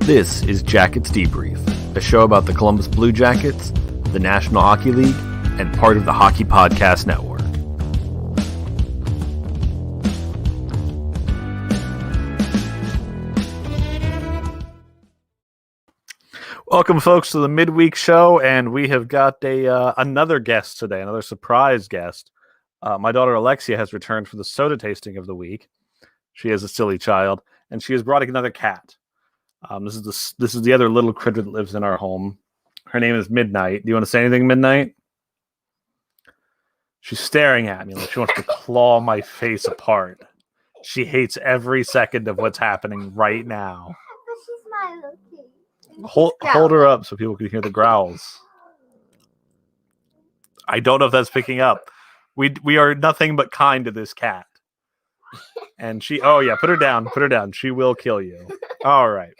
This is Jackets Debrief, a show about the Columbus Blue Jackets, the National Hockey League, and part of the Hockey Podcast Network. Welcome, folks, to the midweek show, and we have got another guest today, another surprise guest. My daughter Alexia has returned for the soda tasting of the week. She is a silly child, and she is brought another cat. This is the other little critter that lives in our home. Her name is Midnight. Do you want to say anything, Midnight? She's staring at me like she wants to claw my face apart. She hates every second of what's happening right now. But she's my little kitty. Hold her up so people can hear the growls. I don't know if that's picking up. We are nothing but kind to this cat. And put her down. She will kill you. All right.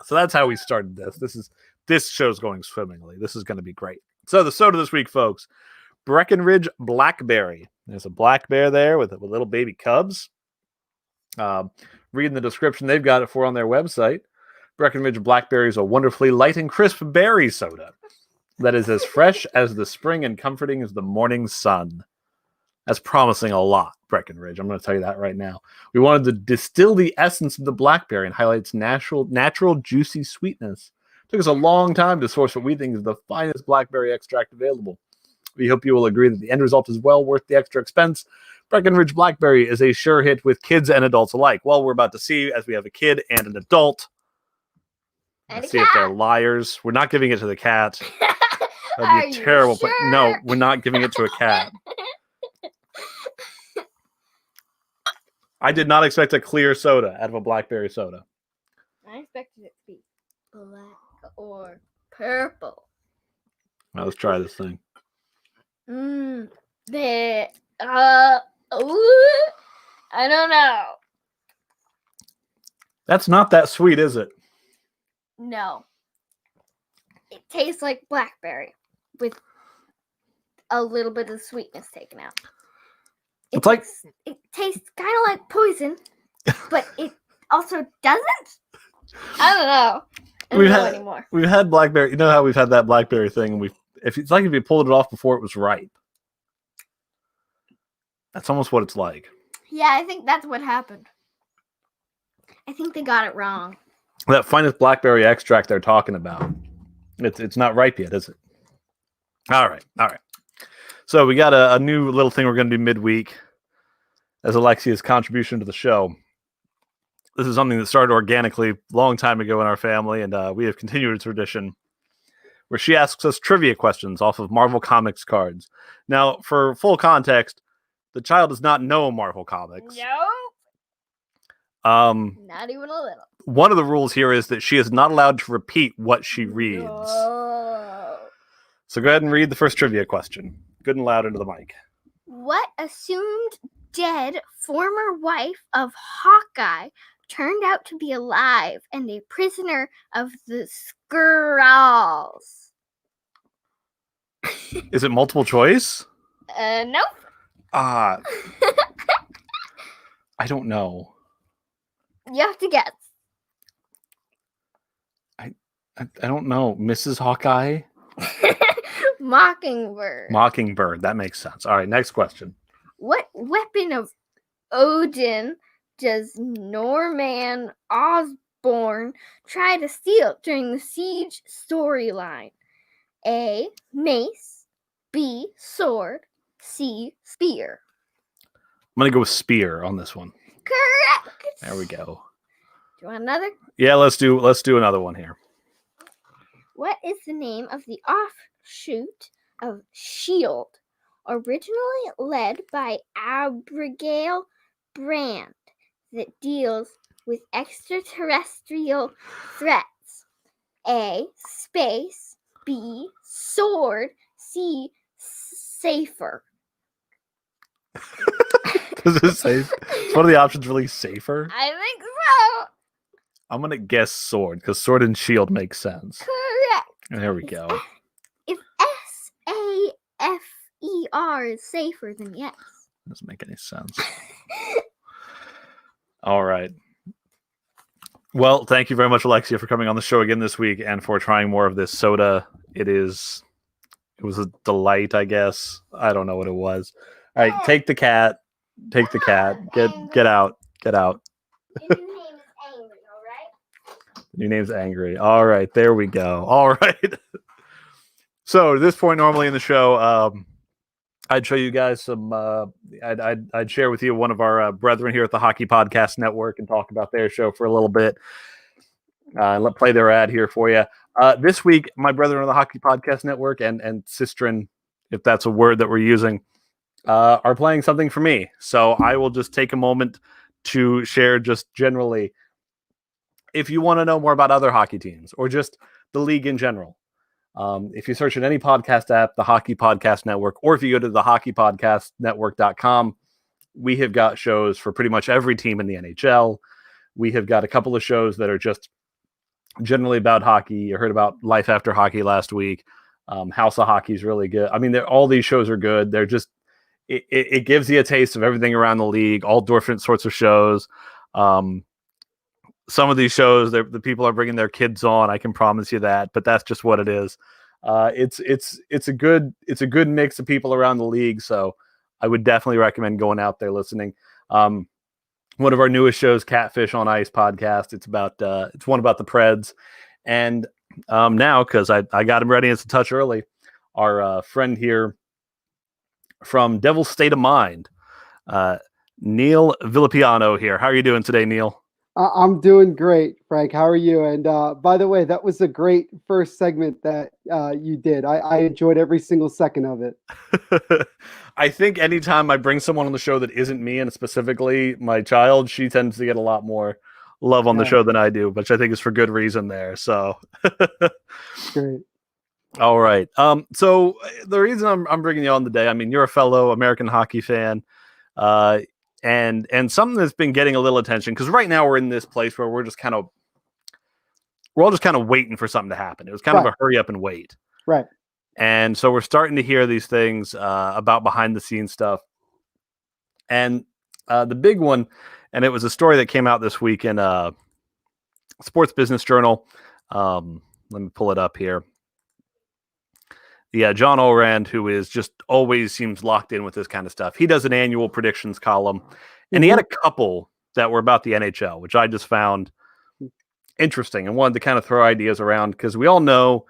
So that's how we started this. This show's going swimmingly. This is going to be great. So the soda this week, folks, Breckenridge Blackberry. There's a black bear there with little baby cubs. Reading the description, they've got it on their website. Breckenridge Blackberry is a wonderfully light and crisp berry soda that is as fresh as the spring and comforting as the morning sun. That's promising a lot, Breckenridge. I'm going to tell you that right now. We wanted to distill the essence of the blackberry and highlight its natural juicy sweetness. It took us a long time to source what we think is the finest blackberry extract available. We hope you will agree that the end result is well worth the extra expense. Breckenridge Blackberry is a sure hit with kids and adults alike. Well, we're about to see, as we have a kid and an adult. Let's see if they're liars. We're not giving it to the cat. That'd be a terrible point. No, we're not giving it to a cat. I did not expect a clear soda out of a blackberry soda. I expected it to be black or purple. Now let's try this thing. I don't know. That's not that sweet, is it? No. It tastes like blackberry with a little bit of sweetness taken out. It tastes kind of like poison, but it also doesn't. I don't know. I don't know anymore. We've had blackberry. You know how we've had that blackberry thing, and it's like if you pulled it off before it was ripe. That's almost what it's like. Yeah, I think that's what happened. I think they got it wrong. That finest blackberry extract they're talking about. It's not ripe yet, is it? All right. So we got a new little thing we're going to do midweek as Alexia's contribution to the show. This is something that started organically a long time ago in our family, and we have continued a tradition where she asks us trivia questions off of Marvel Comics cards. Now, for full context, the child does not know Marvel Comics. No. Not even a little. One of the rules here is that she is not allowed to repeat what she reads. No. So go ahead and read the first trivia question. Good and loud into the mic. What assumed dead former wife of Hawkeye turned out to be alive and a prisoner of the Skrulls? Is it multiple choice? Nope. I don't know. You have to guess. I don't know. Mrs. Hawkeye? Mockingbird. That makes sense. All right, next question. What weapon of Odin does Norman Osborn try to steal during the Siege storyline? A. Mace. B. Sword. C. Spear. I'm going to go with spear on this one. Correct. There we go. Do you want another? Yeah, let's do another one here. What is the name of the offshoot of S.H.I.E.L.D., originally led by Abigail Brand, that deals with extraterrestrial threats? A. Space. B. Sword. C. Safer. Does it say? Is one of the options really safer? I think so. I'm going to guess sword, because sword and shield makes sense. Correct. There we go. If SAFER is safer, then yes. Doesn't make any sense. All right. Well, thank you very much, Alexia, for coming on the show again this week and for trying more of this soda. It was a delight, I guess. I don't know what it was. All right, take the cat. Take the cat. Get out. Get out. Your new name is Angry, all right? Your name's Angry. All right, there we go. All right. So at this point, normally in the show, I'd show you guys some. I'd share with you one of our brethren here at the Hockey Podcast Network and talk about their show for a little bit. Let play their ad here for you. This week, my brethren on the Hockey Podcast Network and sistren, if that's a word that we're using, are playing something for me. So I will just take a moment to share just generally. If you want to know more about other hockey teams or just the league in general, if you search in any podcast app, the Hockey Podcast Network, or if you go to the hockeypodcastnetwork.com, we have got shows for pretty much every team in the NHL. We have got a couple of shows that are just generally about hockey. You heard about Life After Hockey last week. House of Hockey is really good. I mean, all these shows are good. They're just, it gives you a taste of everything around the league, all different sorts of shows. Some of these shows, the people are bringing their kids on. I can promise you that, but that's just what it is. It's a good mix of people around the league. So I would definitely recommend going out there listening. One of our newest shows, Catfish on Ice podcast. It's one about the Preds. And now, because I got him ready, it's a touch early, our friend here from Devil's State of Mind, Neil Villapiano here. How are you doing today, Neil? I'm doing great, Frank. How are you? And by the way, that was a great first segment that you did. I enjoyed every single second of it. I think anytime I bring someone on the show that isn't me, and specifically my child, she tends to get a lot more love on the show than I do, which I think is for good reason there. So great. All right. So the reason I'm bringing you on today, I mean, you're a fellow American hockey fan. And something that's been getting a little attention, because right now we're in this place where we're all just kind of waiting for something to happen. It was kind of a hurry up and wait. Right. And so we're starting to hear these things about behind the scenes stuff. And the big one, and it was a story that came out this week in Sports Business Journal. Let me pull it up here. Yeah, John Orand, who is just always seems locked in with this kind of stuff. He does an annual predictions column, and he had a couple that were about the NHL, which I just found interesting and wanted to kind of throw ideas around, because we all know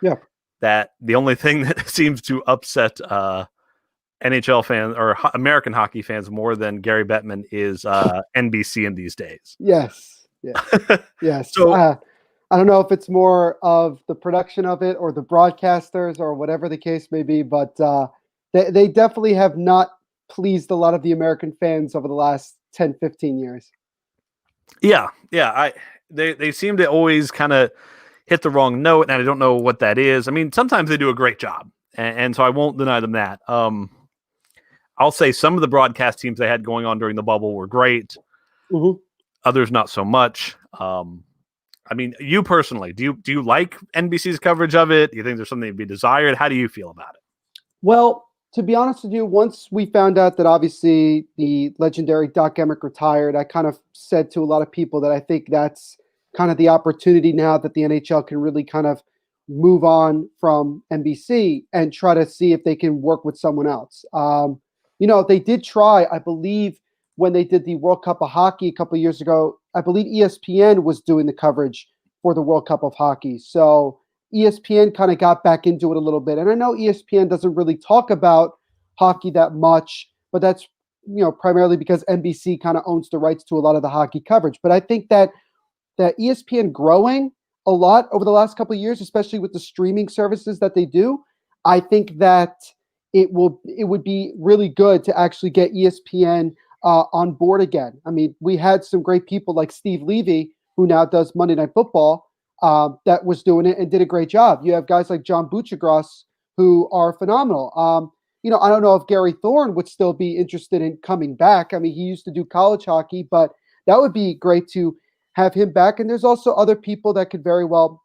that the only thing that seems to upset NHL fans or American hockey fans more than Gary Bettman is NBC in these days. Yes. Yes. So, I don't know if it's more of the production of it or the broadcasters or whatever the case may be, but they definitely have not pleased a lot of the American fans over the last 10, 15 years. Yeah. They seem to always kind of hit the wrong note, and I don't know what that is. I mean, sometimes they do a great job, and so I won't deny them that. I'll say some of the broadcast teams they had going on during the bubble were great. Mm-hmm. Others not so much. I mean, you personally, do you like NBC's coverage of it? Do you think there's something to be desired? How do you feel about it? Well, to be honest with you, once we found out that obviously the legendary Doc Emmerich retired, I kind of said to a lot of people that I think that's kind of the opportunity now that the NHL can really kind of move on from NBC and try to see if they can work with someone else. They did try, I believe, when they did the World Cup of Hockey a couple of years ago. I believe ESPN was doing the coverage for the World Cup of Hockey. So ESPN kind of got back into it a little bit. And I know ESPN doesn't really talk about hockey that much, but that's primarily because NBC kind of owns the rights to a lot of the hockey coverage. But I think that ESPN growing a lot over the last couple of years, especially with the streaming services that they do, I think that it would be really good to actually get ESPN on board again. I mean, we had some great people like Steve Levy, who now does Monday Night Football, that was doing it and did a great job. You have guys like John Buchagras, who are phenomenal. I don't know if Gary Thorne would still be interested in coming back. I mean, he used to do college hockey, but that would be great to have him back. And there's also other people that could very well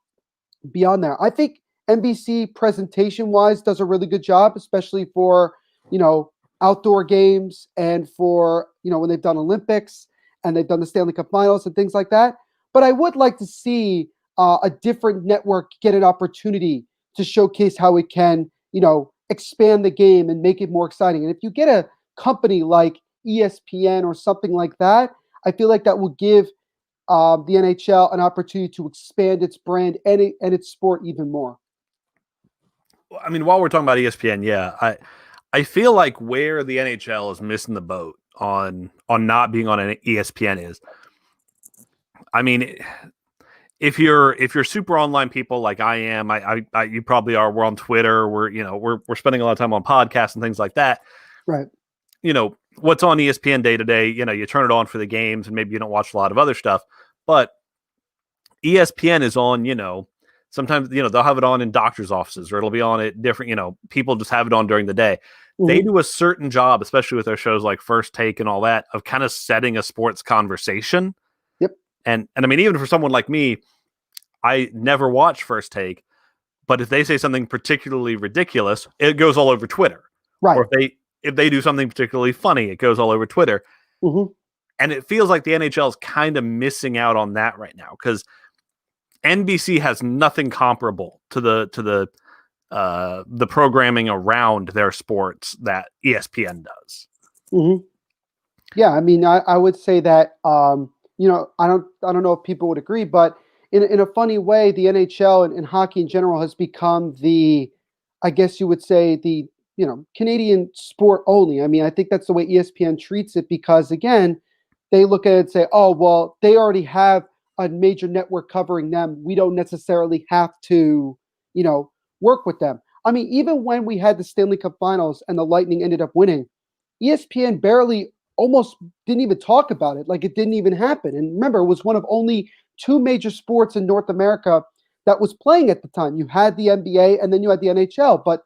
be on there. I think NBC presentation-wise does a really good job, especially for, outdoor games and for, when they've done Olympics and they've done the Stanley Cup Finals and things like that. But I would like to see a different network get an opportunity to showcase how it can, expand the game and make it more exciting. And if you get a company like ESPN or something like that, I feel like that will give the NHL an opportunity to expand its brand and its sport even more. I mean, while we're talking about ESPN, I feel like where the NHL is missing the boat on not being on an ESPN is, I mean, if you're super online people like I am, you probably are. We're on Twitter. We're spending a lot of time on podcasts and things like that. Right. What's on ESPN day to day. You turn it on for the games, and maybe you don't watch a lot of other stuff. But ESPN is on. Sometimes they'll have it on in doctors' offices, or it'll be on at different. People just have it on during the day. Mm-hmm. They do a certain job, especially with their shows like First Take and all that, of kind of setting a sports conversation. Yep. And I mean, even for someone like me, I never watch First Take, but if they say something particularly ridiculous, it goes all over Twitter. Right. Or if they do something particularly funny, it goes all over Twitter. Mm-hmm. And it feels like the NHL is kind of missing out on that right now, because NBC has nothing comparable to the programming around their sports that ESPN does. Mm-hmm. Yeah, I mean, I would say that I don't know if people would agree, but in a funny way, the NHL and hockey in general has become I guess you would say, the Canadian sport only. I mean, I think that's the way ESPN treats it, because again, they look at it and say, oh, well, they already have a major network covering them. We don't necessarily have to, work with them. I mean, even when we had the Stanley Cup Finals and the Lightning ended up winning, ESPN almost didn't even talk about it. Like, it didn't even happen. And remember, it was one of only two major sports in North America that was playing at the time. You had the NBA and then you had the NHL. But,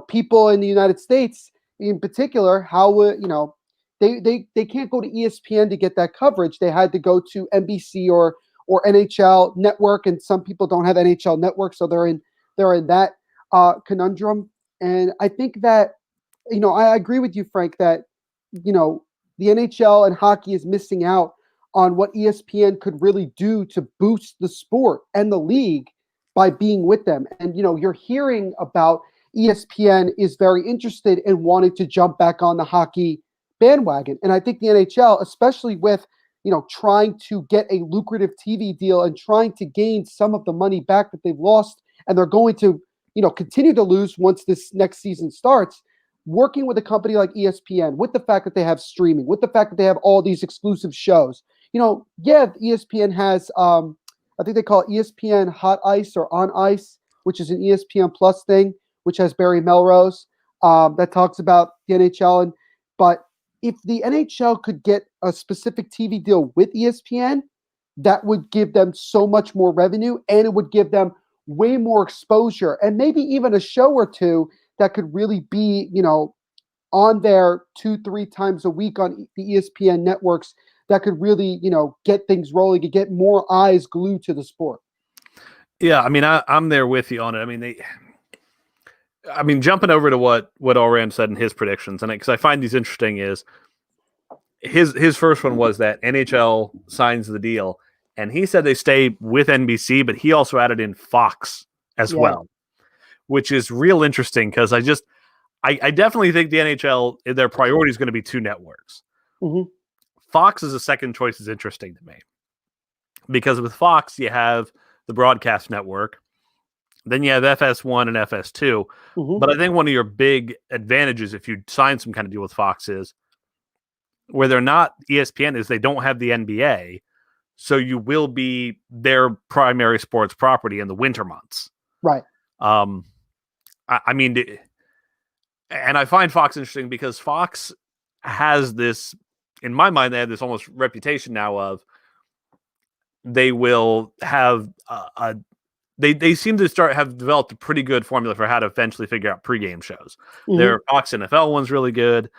people in the United States in particular, they can't go to ESPN to get that coverage. They had to go to NBC or NHL Network, and some people don't have NHL Network, so they're in that conundrum. And I think that, I agree with you, Frank, that the NHL and hockey is missing out on what ESPN could really do to boost the sport and the league by being with them. And you're hearing about ESPN is very interested in wanting to jump back on the hockey bandwagon. And I think the NHL, especially with, trying to get a lucrative TV deal and trying to gain some of the money back that they've lost, and they're going to, continue to lose once this next season starts, working with a company like ESPN, with the fact that they have streaming, with the fact that they have all these exclusive shows. ESPN has, I think they call it ESPN Hot Ice or On Ice, which is an ESPN Plus thing, which has Barry Melrose, that talks about the NHL. But if the NHL could get a specific TV deal with ESPN, that would give them so much more revenue, and it would give them way more exposure, and maybe even a show or two that could really be, on there 2-3 times a week on the ESPN networks, that could really, get things rolling and get more eyes glued to the sport. Yeah, I mean, I'm there with you on it. I mean, jumping over to what Allram said in his predictions, and because I find these interesting, is his first one was that NHL signs the deal, and he said they stay with NBC, but he also added in Fox as well, which is real interesting, because I definitely think the NHL, their priority is going to be two networks. Mm-hmm. Fox as a second choice is interesting to me, because with Fox you have the broadcast network, then you have FS1 and FS2. Mm-hmm. But I think one of your big advantages if you sign some kind of deal with Fox is, where they're not ESPN, is they don't have the NBA. So you will be their primary sports property in the winter months. Right. I mean, and I find Fox interesting because Fox has this, in my mind, they have this almost reputation now of, they will have they seem to have developed a pretty good formula for how to eventually figure out pregame shows. Mm-hmm. Their Fox NFL one's really good.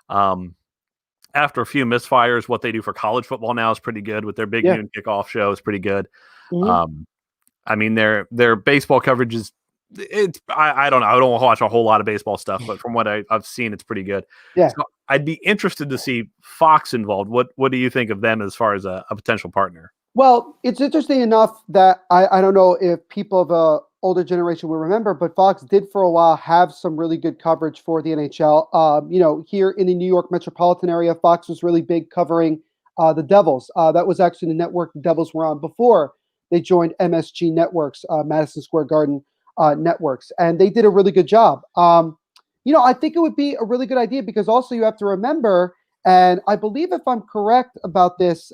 After a few misfires, what they do for college football now is pretty good, with their big noon kickoff show is pretty good. Mm-hmm. I mean, their baseball coverage is, I don't know. I don't watch a whole lot of baseball stuff, but from what I've seen, it's pretty good. Yeah. So I'd be interested to see Fox involved. What do you think of them as far as a potential partner? Well, it's interesting enough that I don't know if people of a older generation will remember, but Fox did for a while have some really good coverage for the NHL. Here in the New York metropolitan area, Fox was really big covering the Devils. That was actually the network the Devils were on before they joined MSG Networks, Madison Square Garden Networks, and they did a really good job. I think it would be a really good idea because also you have to remember, and I believe if I'm correct about this,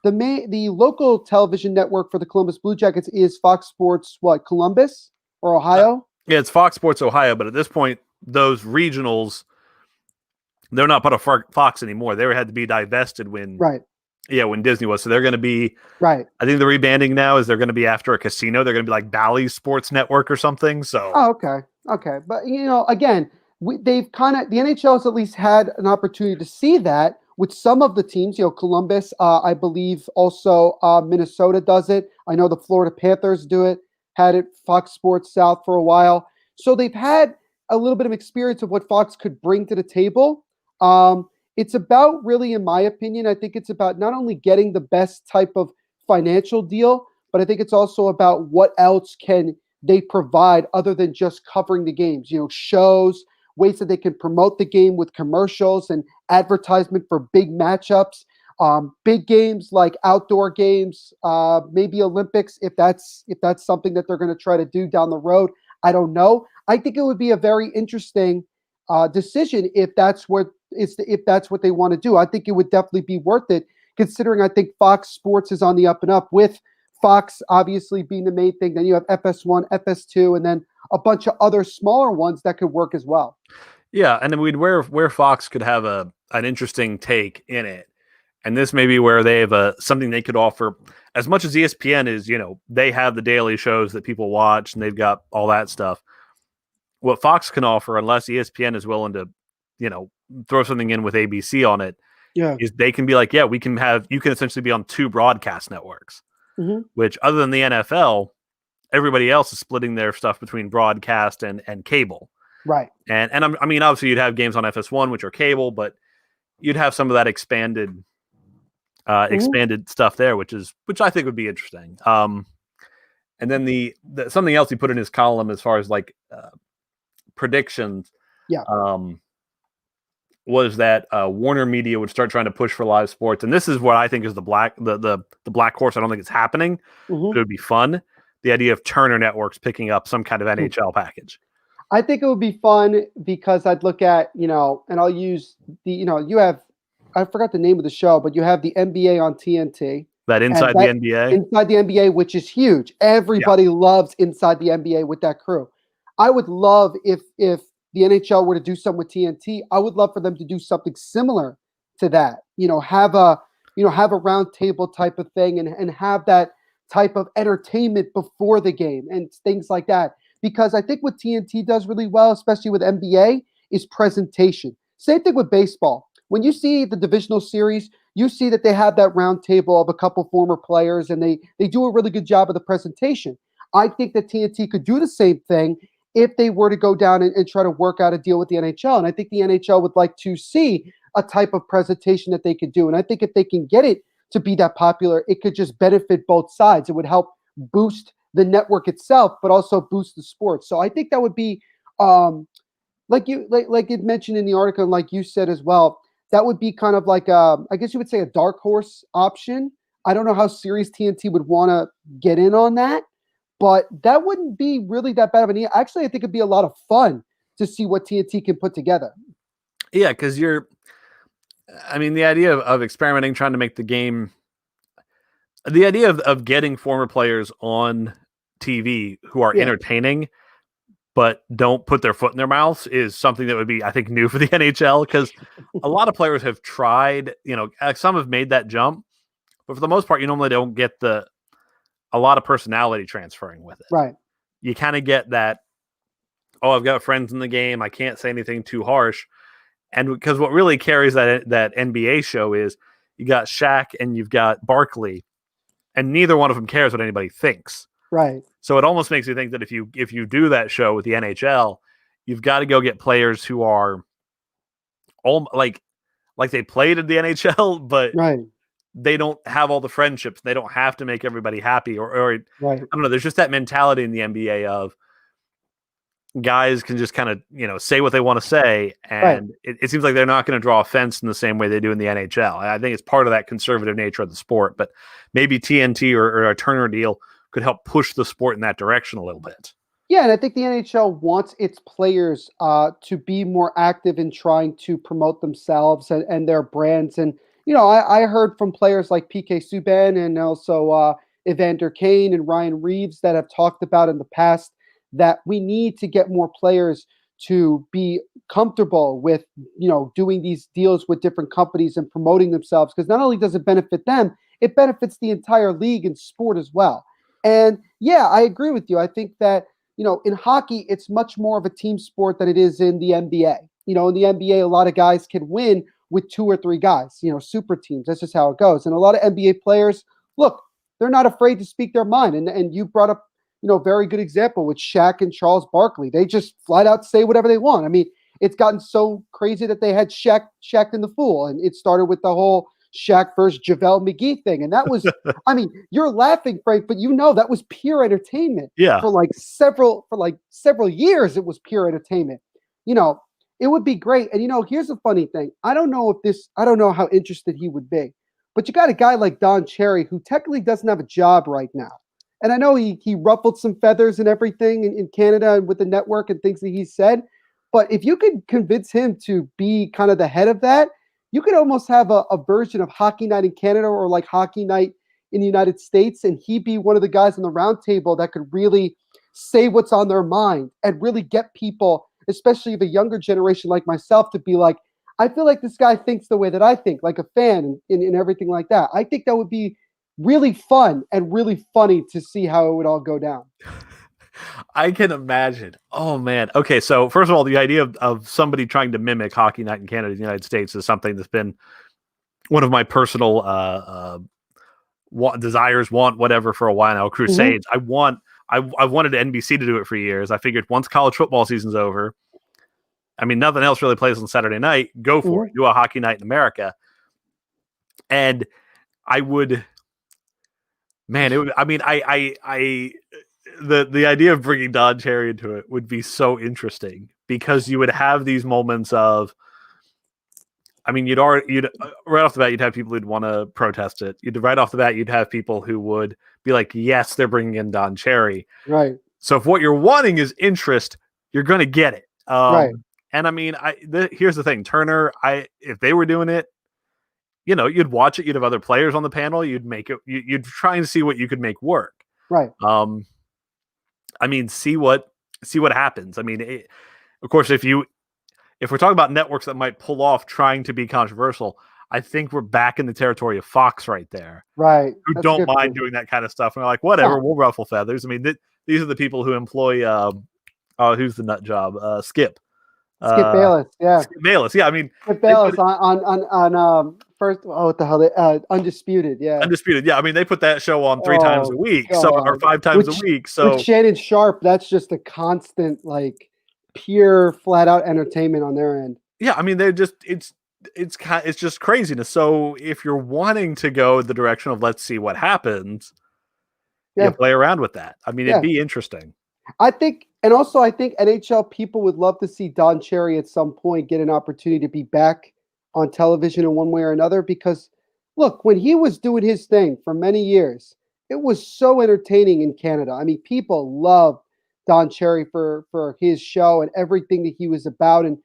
the local television network for the Columbus Blue Jackets is Fox Sports, Columbus or Ohio? Yeah, it's Fox Sports Ohio, but at this point, those regionals, they're not part of Fox anymore. They had to be divested when Disney was. So they're going to be right. I think the rebanding now is they're going to be after a casino. They're going to be like Bally's Sports Network or something. So okay, but again, they've the NHL has at least had an opportunity to see that with some of the teams. Columbus, I believe also Minnesota does it. I know the Florida Panthers do it. Had it Fox Sports South for a while, so they've had a little bit of experience of what Fox could bring to the table. It's about really, in my opinion, I think it's about not only getting the best type of financial deal, but I think it's also about what else can they provide other than just covering the games, shows, ways that they can promote the game with commercials and advertisement for big matchups, big games like outdoor games, maybe Olympics, if that's something that they're going to try to do down the road. I don't know. I think it would be a very interesting decision if that's what they want to do. I think it would definitely be worth it, considering I think Fox Sports is on the up and up, with Fox obviously being the main thing. Then you have FS1, FS2, and then a bunch of other smaller ones that could work as well. Yeah, and then where Fox could have an interesting take in it. And this may be where they have something they could offer. As much as ESPN is, they have the daily shows that people watch and they've got all that stuff. What Fox can offer, unless ESPN is willing to, throw something in with ABC on it, is they can be like, you can essentially be on two broadcast networks, which other than the NFL, everybody else is splitting their stuff between broadcast and cable. Right. And obviously you'd have games on FS1, which are cable, but you'd have some of that expanded stuff there, which I think would be interesting. And then the something else he put in his column as far as like predictions, was that Warner Media would start trying to push for live sports, and this is what I think is the black horse. I don't think it's happening, but it would be fun. The idea of Turner Networks picking up some kind of NHL package. I think it would be fun because I'd look at, and I'll use you have, I forgot the name of the show, but you have the NBA on TNT. That Inside the NBA? Inside the NBA, which is huge. Everybody loves Inside the NBA with that crew. I would love if the NHL were to do something with TNT, I would love for them to do something similar to that. Have a round table type of thing and have that type of entertainment before the game and things like that. Because I think what TNT does really well, especially with NBA, is presentation. Same thing with baseball. When you see the divisional series, you see that they have that round table of a couple former players, and they do a really good job of the presentation. I think that TNT could do the same thing if they were to go down and try to work out a deal with the NHL. And I think the NHL would like to see a type of presentation that they could do. And I think if they can get it to be that popular, it could just benefit both sides. It would help boost the network itself, but also boost the sport. So I think that would be, like it mentioned in the article, and like you said as well, that would be kind of like I guess you would say a dark horse option. I don't know how serious TNT would want to get in on that, but that wouldn't be really that bad of an idea. Actually, I think it'd be a lot of fun to see what TNT can put together. Yeah, because the idea of experimenting, trying to make the game, the idea of getting former players on TV who are entertaining but don't put their foot in their mouths is something that would be, I think, new for the NHL, because a lot of players have tried, some have made that jump, but for the most part, you normally don't get a lot of personality transferring with it. Right. You kind of get that, I've got friends in the game, I can't say anything too harsh. And because what really carries that NBA show is you got Shaq and you've got Barkley, and neither one of them cares what anybody thinks. Right. So it almost makes me think that if you do that show with the NHL, you've got to go get players who are all like they played in the NHL, but they don't have all the friendships. They don't have to make everybody happy, or Right. I don't know. There's just that mentality in the NBA of guys can just kind of, say what they want to say. And it seems like they're not going to draw offense in the same way they do in the NHL. And I think it's part of that conservative nature of the sport, but maybe TNT or a Turner deal could help push the sport in that direction a little bit. Yeah, and I think the NHL wants its players to be more active in trying to promote themselves and their brands. And, I heard from players like PK Subban and also Evander Kane and Ryan Reeves that have talked about in the past that we need to get more players to be comfortable with, doing these deals with different companies and promoting themselves. Because not only does it benefit them, it benefits the entire league and sport as well. And yeah, I agree with you. I think that, in hockey, it's much more of a team sport than it is in the NBA. In the NBA, a lot of guys can win with 2 or 3 guys, super teams. That's just how it goes. And a lot of NBA players, look, they're not afraid to speak their mind. And you brought up, very good example with Shaq and Charles Barkley. They just flat out say whatever they want. I mean, it's gotten so crazy that they had Shaq and the Fool. And it started with the whole Shaq versus JaVale McGee thing. And that was, I mean, you're laughing, Frank, but that was pure entertainment. Yeah. For several years, it was pure entertainment. It would be great. And here's the funny thing. I don't know how interested he would be. But you got a guy like Don Cherry who technically doesn't have a job right now. And I know he ruffled some feathers and everything in Canada and with the network and things that he said. But if you could convince him to be kind of the head of that, you could almost have a version of Hockey Night in Canada or like Hockey Night in the United States. And he'd be one of the guys on the round table that could really say what's on their mind and really get people, especially the younger generation like myself, to be like, I feel like this guy thinks the way that I think, like a fan and everything like that. I think that would be really fun and really funny to see how it would all go down. I can imagine. Oh, man. Okay, so first of all, the idea of somebody trying to mimic Hockey Night in Canada in the United States is something that's been one of my personal desires, whatever, for a while now. Crusades. Mm-hmm. I wanted NBC to do it for years. I figured once college football season's over, I mean, nothing else really plays on Saturday night. Go for it. Do a Hockey Night in America. And I would... Man, it would. I mean, the idea of bringing Don Cherry into it would be so interesting because you would have these moments of. I mean, you'd right off the bat, you'd have people who'd want to protest it. Right off the bat, you'd have people who would be like, "Yes, they're bringing in Don Cherry." Right. So if what you're wanting is interest, you're going to get it. Right. And I mean, here's the thing, Turner. If they were doing it. You'd watch it. You'd have other players on the panel. You'd make it. You'd try and see what you could make work. Right. I mean, see what happens. I mean, of course, if we're talking about networks that might pull off trying to be controversial, I think we're back in the territory of Fox right there. Right. Who don't mind doing that kind of stuff. And they're like, whatever, we'll ruffle feathers. I mean, these are the people who employ. Who's the nut job? Skip. Skip Bayless, yeah. Skip Bayless, yeah. I mean, Skip Bayless on first. Oh, what the hell? Undisputed, yeah. Undisputed, yeah. I mean, they put that show on 3 times a week, or 5 times a week. So with Shannon Sharp, that's just a constant, like, pure, flat out entertainment on their end. Yeah, I mean, they're just it's just craziness. So if you're wanting to go the direction of let's see what happens, you play around with that. I mean, it'd be interesting. I think NHL people would love to see Don Cherry at some point get an opportunity to be back on television in one way or another. Because, look, when he was doing his thing for many years, it was so entertaining in Canada. I mean, people loved Don Cherry for his show and everything that he was about. And,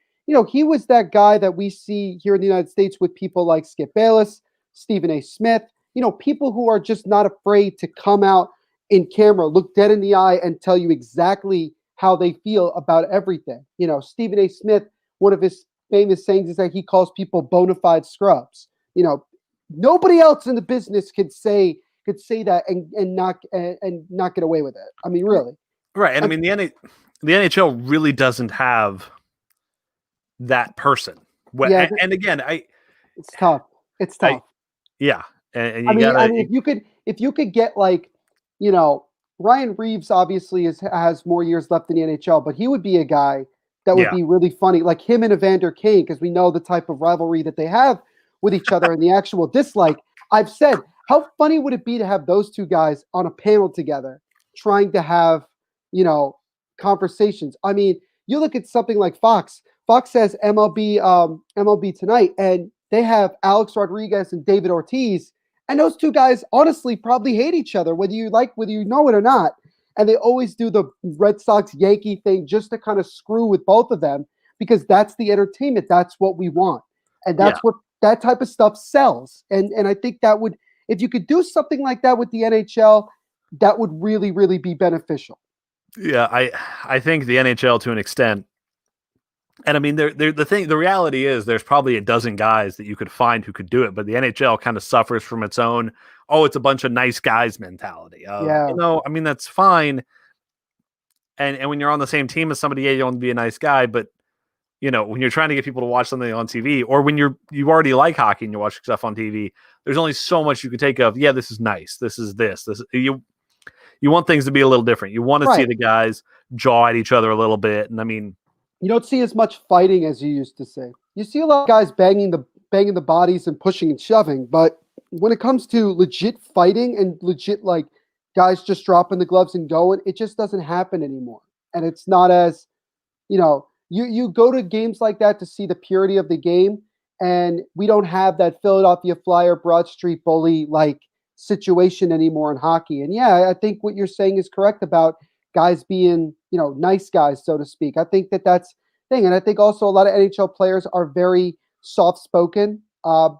he was that guy that we see here in the United States with people like Skip Bayless, Stephen A. Smith, people who are just not afraid to come out in camera, look dead in the eye and tell you exactly how they feel about everything. Stephen A. Smith, one of his famous sayings is that he calls people bona fide scrubs. Nobody else in the business could say that and not get away with it. I mean, really. Right. And I mean, the NHL really doesn't have that person. Yeah, and again, it's tough. It's tough. Yeah. And if you could get like, Ryan Reeves obviously has more years left in the NHL, but he would be a guy that would be really funny, like him and Evander Kane, because we know the type of rivalry that they have with each other and the actual dislike. I've said, how funny would it be to have those two guys on a panel together, trying to have, conversations? I mean, you look at something like Fox. Fox says MLB Tonight, and they have Alex Rodriguez and David Ortiz, and those two guys honestly probably hate each other, whether you know it or not. And they always do the Red Sox Yankee thing just to kind of screw with both of them, because that's the entertainment. That's what we want. And that's what that type of stuff sells. And I think that would, if you could do something like that with the NHL, that would really, really be beneficial. Yeah, I think the NHL to an extent, and I mean, the reality is there's probably a dozen guys that you could find who could do it, but the NHL kind of suffers from its own, oh, it's a bunch of nice guys mentality. I mean, that's fine. And when you're on the same team as somebody, you want to be a nice guy, but when you're trying to get people to watch something on TV, or when you already like hockey and you're watching stuff on TV, there's only so much you can take of, this is nice. This is this. You want things to be a little different. You want to see the guys jaw at each other a little bit. And I mean, you don't see as much fighting as you used to see. You see a lot of guys banging the bodies and pushing and shoving, but when it comes to legit fighting and legit like guys just dropping the gloves and going, it just doesn't happen anymore. And it's not as, you go to games like that to see the purity of the game, and we don't have that Philadelphia Flyer, Broad Street Bully like situation anymore in hockey. And yeah, I think what you're saying is correct about guys being, nice guys, so to speak. I think that's the thing. And I think also a lot of NHL players are very soft-spoken.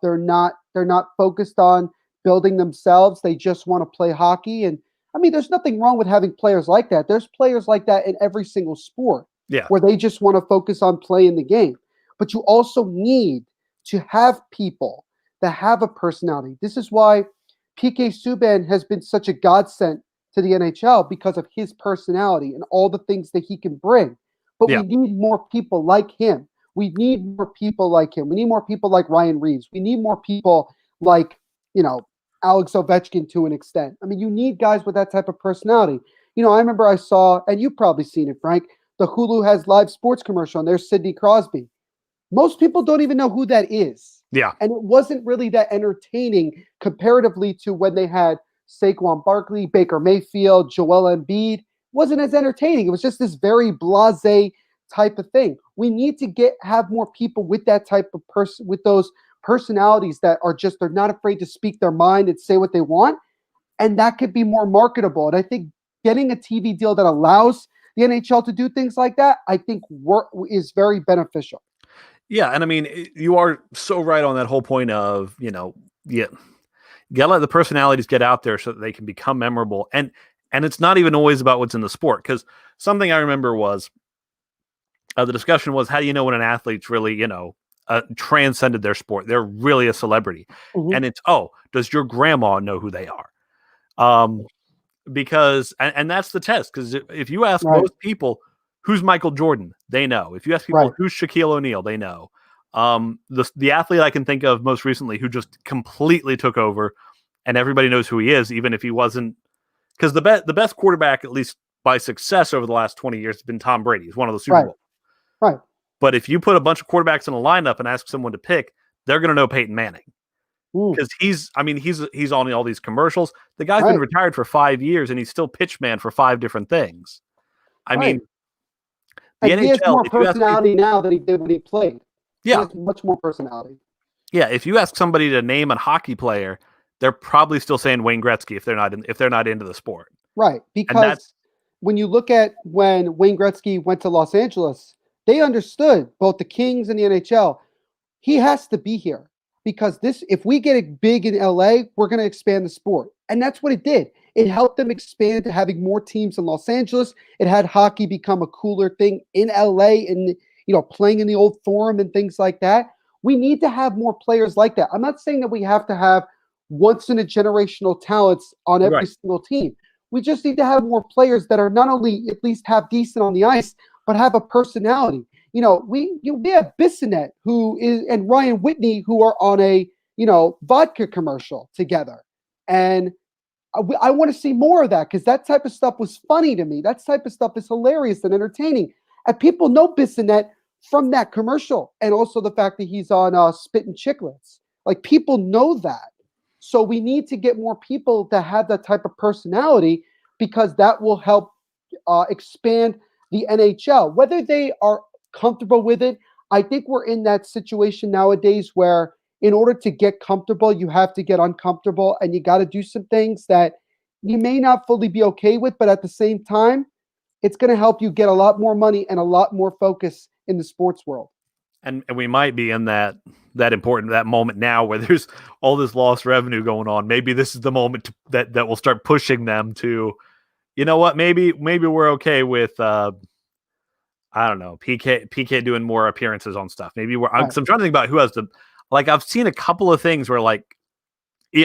They're not focused on building themselves. They just want to play hockey. And I mean, there's nothing wrong with having players like that. There's players like that in every single sport. Yeah. Where they just want to focus on playing the game. But you also need to have people that have a personality. This is why PK Subban has been such a godsend to the NHL, because of his personality and all the things that he can bring. But we need more people like him. We need more people like him. We need more people like Ryan Reeves. We need more people like, Alex Ovechkin to an extent. I mean, you need guys with that type of personality. I remember I saw, and you've probably seen it, Frank, the Hulu has live sports commercial, and there's Sidney Crosby. Most people don't even know who that is. Yeah. And it wasn't really that entertaining comparatively to when they had Saquon Barkley, Baker Mayfield, Joel Embiid. It wasn't as entertaining. It was just this very blasé type of thing. We need to have more people with that type of person, with those personalities that are just, they're not afraid to speak their mind and say what they want. And that could be more marketable. And I think getting a TV deal that allows the NHL to do things like that, I think is very beneficial. Yeah, and I mean, you are so right on that whole point of, you gotta let the personalities get out there so that they can become memorable. And it's not even always about what's in the sport, because something I remember was the discussion was, how do you know when an athlete's really, transcended their sport? They're really a celebrity. Mm-hmm. And it's, does your grandma know who they are? Because, and that's the test, because if you ask most people, who's Michael Jordan, they know. If you ask people who's Shaquille O'Neal, they know. The athlete I can think of most recently who just completely took over, and everybody knows who he is, even if he wasn't, because the best quarterback, at least by success over the last 20 years, has been Tom Brady. He's won of the Super Bowl. Right. But if you put a bunch of quarterbacks in a lineup and ask someone to pick, they're going to know Peyton Manning. Because he's on all these commercials. The guy's been retired for 5 years, and he's still pitch man for 5 different things. I mean, the NHL, he has more personality now than he did when he played. Yeah, he has much more personality. Yeah, if you ask somebody to name a hockey player, they're probably still saying Wayne Gretzky if they're not into the sport. Right, because when you look at when Wayne Gretzky went to Los Angeles, they understood, both the Kings and the NHL, he has to be here. Because if we get it big in LA, we're going to expand the sport. And that's what it did. It helped them expand to having more teams in Los Angeles. It had hockey become a cooler thing in LA, and playing in the old Forum and things like that. We need to have more players like that. I'm not saying that we have to have once in a generational talents on every single team. We just need to have more players that are not only at least half decent on the ice, but have a personality. We have Bissonnette and Ryan Whitney who are on a vodka commercial together, and I want to see more of that, because that type of stuff was funny to me. That type of stuff is hilarious and entertaining, and people know Bissonnette from that commercial, and also the fact that he's on Spittin' Chicklets. Like, people know that. So we need to get more people to have that type of personality because that will help expand the NHL. Whether they are comfortable with it, I think we're in that situation nowadays where in order to get comfortable, you have to get uncomfortable and you got to do some things that you may not fully be okay with, but at the same time, it's going to help you get a lot more money and a lot more focus in the sports world. And we might be in that moment now where there's all this lost revenue going on. Maybe this is the moment that will start pushing them to, you know what? Maybe we're okay with I don't know, PK doing more appearances on stuff. Maybe we're. Right. 'Cause I'm trying to think about who has the. Like I've seen a couple of things where like,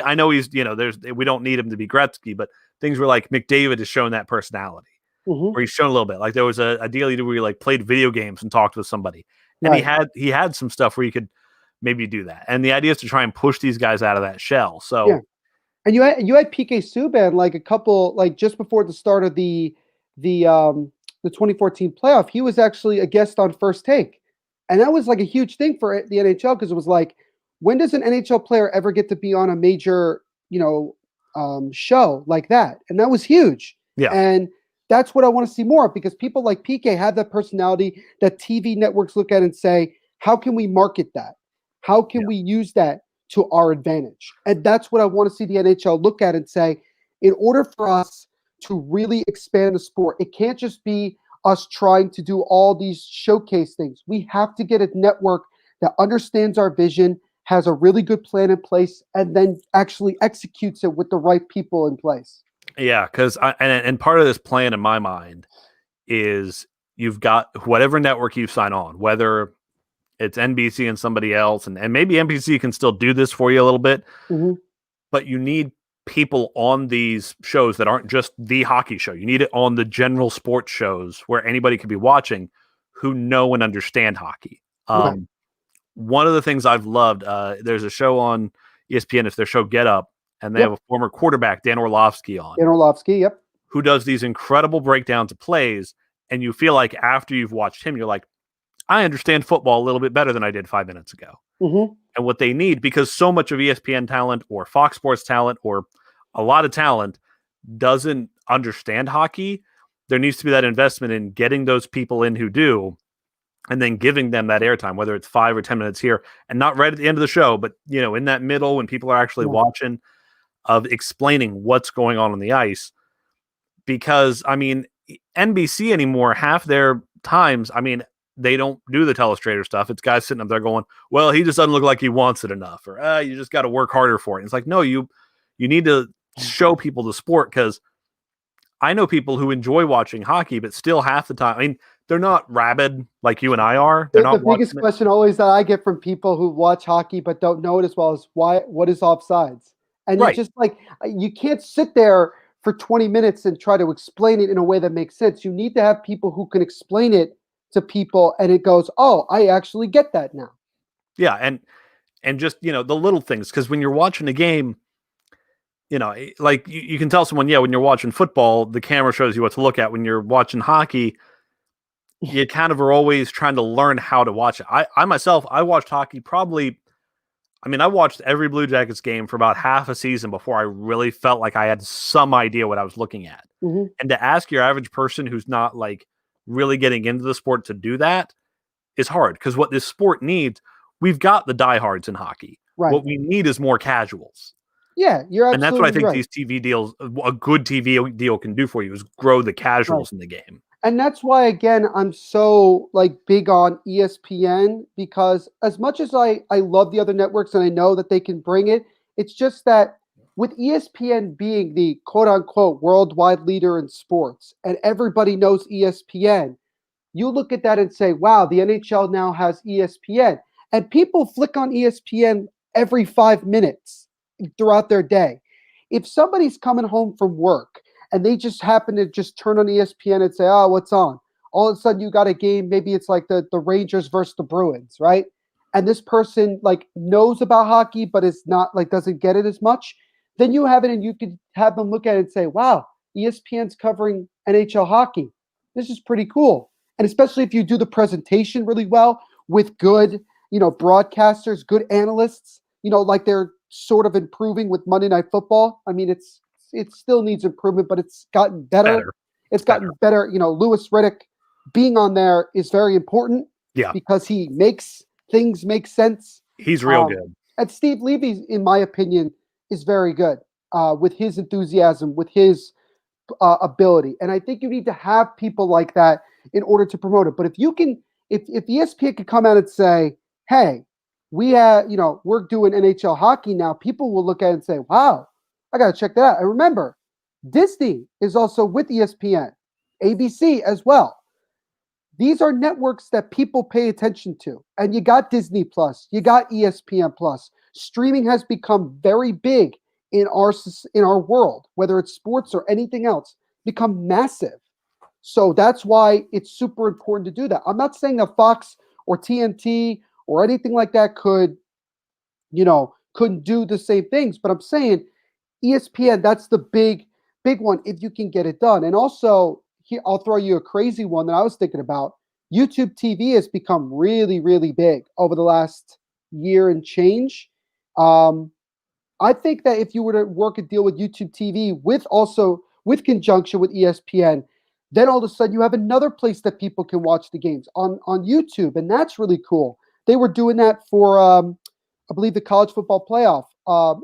I know he's we don't need him to be Gretzky, but things where like McDavid has shown that personality. Mhm. Where he's shown a little bit. Like there was a deal he did where he like played video games and talked with somebody. And Right. he had some stuff where you could maybe do that. And the idea is to try and push these guys out of that shell. So Yeah. And you had PK Subban like a couple like just before the start of the 2014 playoff. He was actually a guest on First Take, and that was like a huge thing for the NHL because it was like, when does an NHL player ever get to be on a major show like that? And that was huge. Yeah. And that's what I want to see more of because people like PK have that personality that TV networks look at and say, how can we market that? How can we use that to our advantage? And that's what I want to see the NHL look at and say, in order for us to really expand the sport, it can't just be us trying to do all these showcase things. We have to get a network that understands our vision, has a really good plan in place, and then actually executes it with the right people in place. Yeah, because and part of this plan in my mind is you've got whatever network you sign on, whether it's NBC and somebody else, and maybe NBC can still do this for you a little bit, but you need people on these shows that aren't just the hockey show. You need it on the general sports shows where anybody could be watching who know and understand hockey. Right. One of the things I've loved, there's a show on ESPN, it's their show Get Up, and they have a former quarterback, Dan Orlovsky, on. Dan Orlovsky, yep. Who does these incredible breakdowns of plays, and you feel like after you've watched him, you're like, I understand football a little bit better than I did 5 minutes ago. And what they need, because so much of ESPN talent or Fox Sports talent or a lot of talent doesn't understand hockey, there needs to be that investment in getting those people in who do, and then giving them that airtime, whether it's 5 or 10 minutes here, and not right at the end of the show, but in that middle when people are actually watching, of explaining what's going on the ice. Because I mean, NBC anymore, half their times, I mean, they don't do the telestrator stuff. It's guys sitting up there going, well, he just doesn't look like he wants it enough, or you just got to work harder for it. And it's like, no, you need to show people the sport, because I know people who enjoy watching hockey, but still half the time, I mean, they're not rabid like you and I are. They're not the biggest question always that I get from people who watch hockey but don't know it as well is what is offsides? And you just like, you can't sit there for 20 minutes and try to explain it in a way that makes sense. You need to have people who can explain it to people, and it goes, oh, I actually get that now. Yeah, and just, the little things, because when you're watching a game, like you can tell someone, when you're watching football, the camera shows you what to look at. When you're watching hockey, you kind of are always trying to learn how to watch it. I myself, I watched hockey I watched every Blue Jackets game for about half a season before I really felt like I had some idea what I was looking at. And to ask your average person who's not like really getting into the sport to do that is hard, because what this sport needs, we've got the diehards in hockey. Right. What we need is more casuals. Yeah, you're absolutely right. And that's what I think these TV deals, a good TV deal can do for you, is grow the casuals in the game. And that's why, again, I'm so big on ESPN, because as much as I love the other networks and I know that they can bring it, it's just that with ESPN being the quote-unquote worldwide leader in sports, and everybody knows ESPN, you look at that and say, wow, the NHL now has ESPN. And people flick on ESPN every 5 minutes throughout their day. If somebody's coming home from work and they just happen to just turn on ESPN and say, oh, what's on? All of a sudden you got a game, maybe it's like the Rangers versus the Bruins, right? And this person knows about hockey, but is not doesn't get it as much. Then you have it and you could have them look at it and say, wow, ESPN's covering NHL hockey. This is pretty cool. And especially if you do the presentation really well with good, broadcasters, good analysts, like they're sort of improving with Monday Night Football. I mean, it still needs improvement, but it's gotten better. It's gotten better. Louis Riddick being on there is very important. Yeah. Because he makes things make sense. He's real good. And Steve Levy, in my opinion, is very good with his enthusiasm, with his ability. And I think you need to have people like that in order to promote it. But if ESPN could come out and say, hey, we're doing NHL hockey now, people will look at it and say, wow, I got to check that out. And remember, Disney is also with ESPN, ABC as well. These are networks that people pay attention to. And you got Disney Plus, you got ESPN Plus. Streaming has become very big in our world, whether it's sports or anything else, become massive. So that's why it's super important to do that. I'm not saying that Fox or TNT or anything like that couldn't do the same things, but I'm saying ESPN, that's the big one if you can get it done. And also, here, I'll throw you a crazy one that I was thinking about. YouTube TV has become really, really big over the last year and change. I think that if you were to work a deal with YouTube TV with conjunction with ESPN, then all of a sudden you have another place that people can watch the games on YouTube, and that's really cool. They were doing that for I believe the college football playoff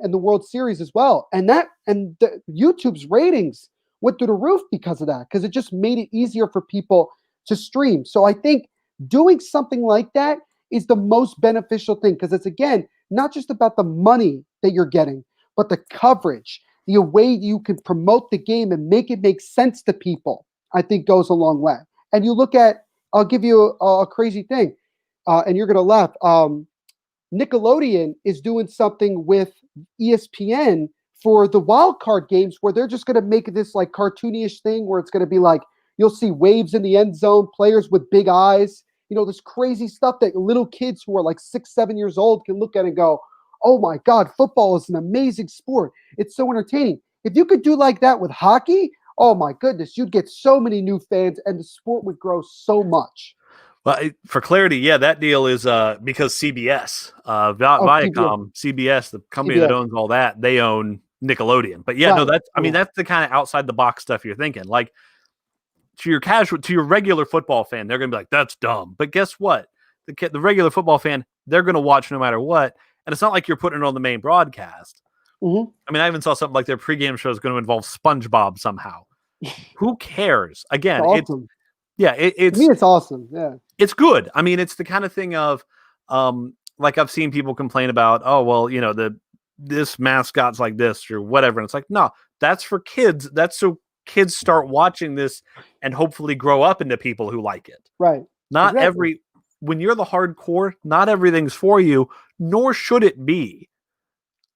and the World Series as well, and the YouTube's ratings went through the roof because of that, because it just made it easier for people to stream. So I think doing something like that is the most beneficial thing, because it's, again, not just about the money that you're getting, but the coverage, the way you can promote the game and make it make sense to people, I think goes a long way. And you look at, I'll give you a crazy thing, and you're going to laugh. Nickelodeon is doing something with ESPN for the wild card games, where they're just going to make this like cartoonish thing where it's going to be like, you'll see waves in the end zone, players with big eyes, this crazy stuff that little kids who are like 6, 7 years old can look at and go, oh my God, football is an amazing sport. It's so entertaining. If you could do like that with hockey, oh my goodness, you'd get so many new fans and the sport would grow so much. Well, for clarity, yeah, that deal is because CBS, Viacom, CBS, the company that owns all that, they own Nickelodeon. But yeah, right. No, that's the kind of outside the box stuff you're thinking. Like, to your regular football fan, they're going to be like, that's dumb. But guess what? The regular football fan, they're going to watch no matter what. And it's not like you're putting it on the main broadcast. Mm-hmm. I mean, I even saw something like their pregame show is going to involve SpongeBob somehow. Who cares? Again, it's awesome. It's to me, it's awesome. Yeah. It's good. I mean, it's the kind of thing of, like I've seen people complain about, oh, well, this mascot's like this or whatever. And it's like, no, that's for kids. That's so kids start watching this and hopefully grow up into people who like it. Right. Not when you're the hardcore, not everything's for you, nor should it be.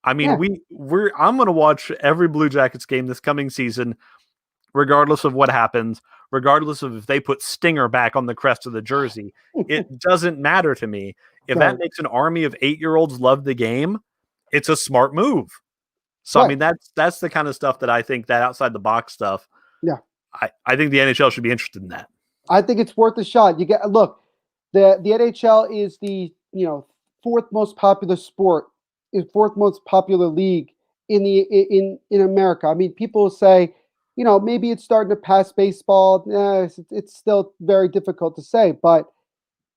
I mean, I'm going to watch every Blue Jackets game this coming season, regardless of what happens, regardless of if they put Stinger back on the crest of the jersey. It doesn't matter to me. If that makes an army of 8-year-olds love the game, it's a smart move. So, I mean, that's the kind of stuff that I think, that outside the box stuff. Yeah. I think the NHL should be interested in that. I think it's worth a shot. The NHL is the, fourth most popular sport, fourth most popular league in America. I mean, people say, maybe it's starting to pass baseball. It's still very difficult to say. But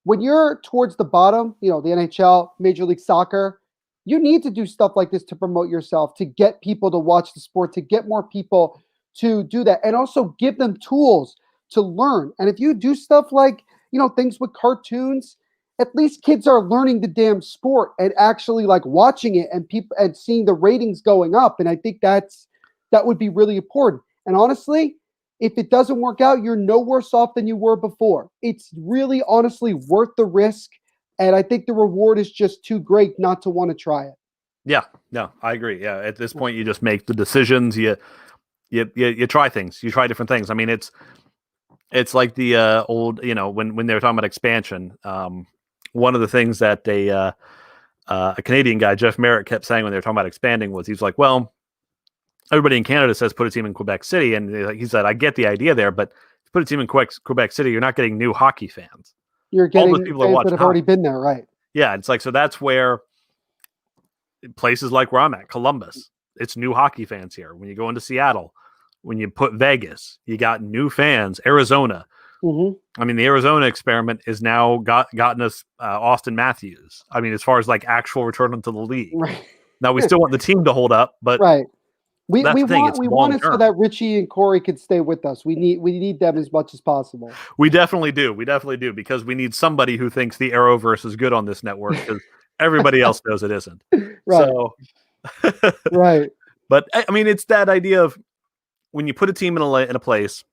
when you're towards the bottom, the NHL, Major League Soccer, you need to do stuff like this to promote yourself, to get people to watch the sport, to get more people to do that, and also give them tools to learn. And if you do stuff like, things with cartoons, at least kids are learning the damn sport and actually like watching it and seeing the ratings going up. And I think that would be really important. And honestly, if it doesn't work out, you're no worse off than you were before. It's really honestly worth the risk. And I think the reward is just too great not to want to try it. Yeah, no, I agree. Yeah, at this point, you just make the decisions. You try things. You try different things. I mean, it's like the old, when they were talking about expansion. One of the things that a Canadian guy, Jeff Merritt, kept saying when they were talking about expanding was, he's like, well, everybody in Canada says put a team in Quebec City, and he said, I get the idea there, but if you put a team in Quebec City, you're not getting new hockey fans. You're getting fans that have already been there, right? Yeah, it's like, so that's where places like where I'm at, Columbus, it's new hockey fans here. When you go into Seattle, when you put Vegas, you got new fans. Arizona. I mean, the Arizona experiment is now gotten us Austin Matthews. I mean, as far as like actual return into the league. Right. Now, we still want the team to hold up, but Right. We that's the thing. It's want it so long-term. that Richie and Corey could stay with us. We need them as much as possible. We definitely do. We definitely do, because we need somebody who thinks the Arrowverse is good on this network, because everybody else knows it isn't. Right. So, Right. but I mean, it's that idea of when you put a team in a place,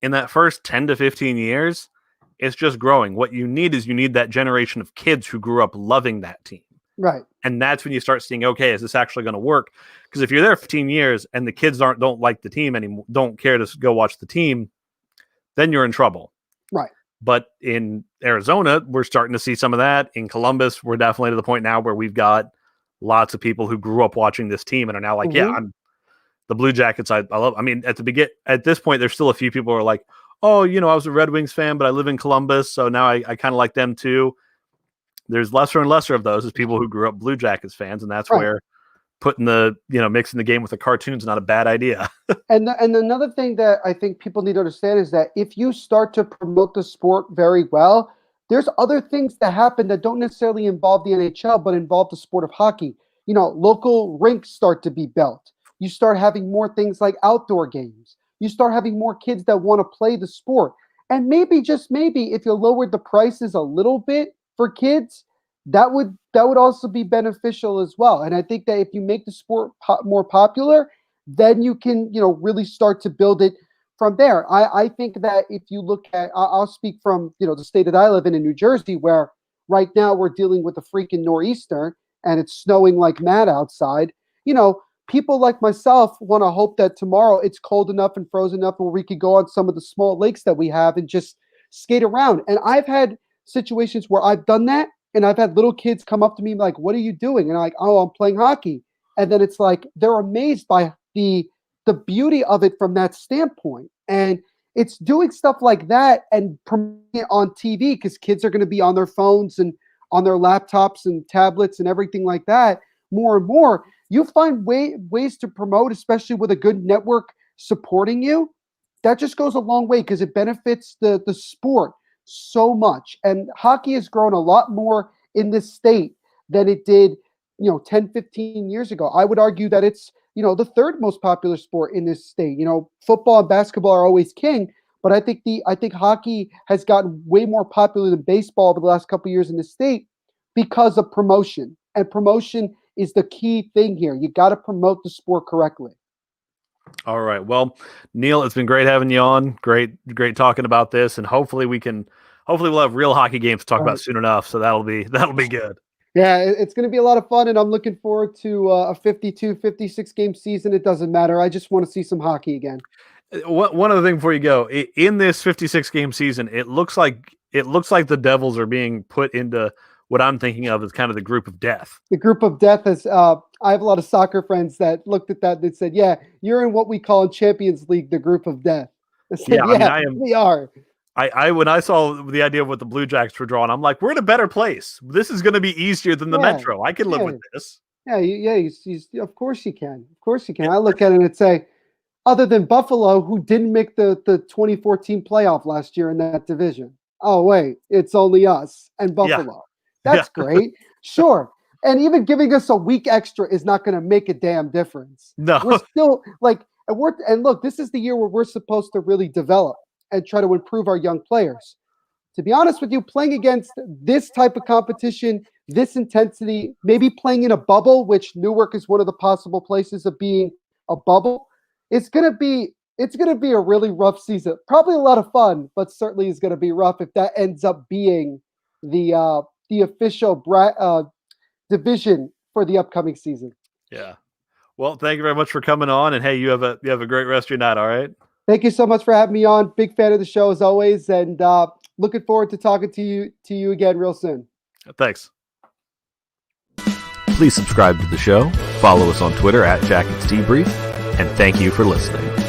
in that first 10 to 15 years, it's just growing. What you need is that generation of kids who grew up loving that team. Right. And that's when you start seeing, okay, is this actually going to work? Because if you're there 15 years and the kids don't like the team anymore, don't care to go watch the team, then you're in trouble. Right. But in Arizona, we're starting to see some of that. In Columbus, we're definitely to the point now where we've got lots of people who grew up watching this team and are now like, yeah, I'm the Blue Jackets. I love. I mean, at this point, there's still a few people who are like, oh, I was a Red Wings fan, but I live in Columbus, so now I kind of like them too. There's lesser and lesser of those as people who grew up Blue Jackets fans, and that's where putting mixing the game with the cartoons is not a bad idea. And another thing that I think people need to understand is that if you start to promote the sport very well, there's other things that happen that don't necessarily involve the NHL, but involve the sport of hockey. Local rinks start to be built. You start having more things like outdoor games. You start having more kids that want to play the sport. And maybe, just maybe, if you lowered the prices a little bit for kids, that would also be beneficial as well. And I think that if you make the sport more popular, then you can really start to build it from there. I think that if you look at, I'll speak from the state that I live in New Jersey, where right now we're dealing with a freaking nor'easter and it's snowing like mad outside. People like myself want to hope that tomorrow it's cold enough and frozen enough where we could go on some of the small lakes that we have and just skate around. And I've had situations where I've done that, and I've had little kids come up to me like, what are you doing? And I'm like, oh, I'm playing hockey. And then it's like they're amazed by the beauty of it from that standpoint. And it's doing stuff like that and promoting it on TV, because kids are going to be on their phones and on their laptops and tablets and everything like that more and more. You find ways to promote, especially with a good network supporting you. That just goes a long way, because it benefits the sport so much. And hockey has grown a lot more in this state than it did 10, 15 years ago. I would argue that it's the third most popular sport in this state. Football and basketball are always king, but I think hockey has gotten way more popular than baseball over the last couple of years in the state because of promotion. And promotion is the key thing here. You got to promote the sport correctly. All right. Well, Neil, it's been great having you on. Great talking about this, and hopefully we'll have real hockey games to talk about soon enough. So that'll be good. Yeah, it's going to be a lot of fun, and I'm looking forward to a 52, 56 game season. It doesn't matter. I just want to see some hockey again. One other thing before you go, in this 56 game season, it looks like the Devils are being put into what I'm thinking of as kind of the group of death. The group of death is, I have a lot of soccer friends that looked at that and said, yeah, you're in what we call in Champions League, the group of death. I said, we are. When I saw the idea of what the Blue Jackets were drawing, I'm like, we're in a better place. This is going to be easier than the Metro. I can live with this. Yeah, of course you can. Of course you can. I look at it and say, other than Buffalo, who didn't make the 2014 playoff last year in that division. Oh, wait, it's only us and Buffalo. Yeah. That's great. Sure. And even giving us a week extra is not going to make a damn difference. No. We're still and look, this is the year where we're supposed to really develop and try to improve our young players. To be honest with you, playing against this type of competition, this intensity, maybe playing in a bubble, which Newark is one of the possible places of being a bubble, it's going to be a really rough season. Probably a lot of fun, but certainly is going to be rough if that ends up being the official division for the upcoming season. Yeah. Well, thank you very much for coming on, and hey, you have a great rest of your night. All right. Thank you so much for having me on. Big fan of the show as always, and looking forward to talking to you again real soon. Thanks. Please subscribe to the show, follow us on Twitter @JacketsDebrief, and thank you for listening.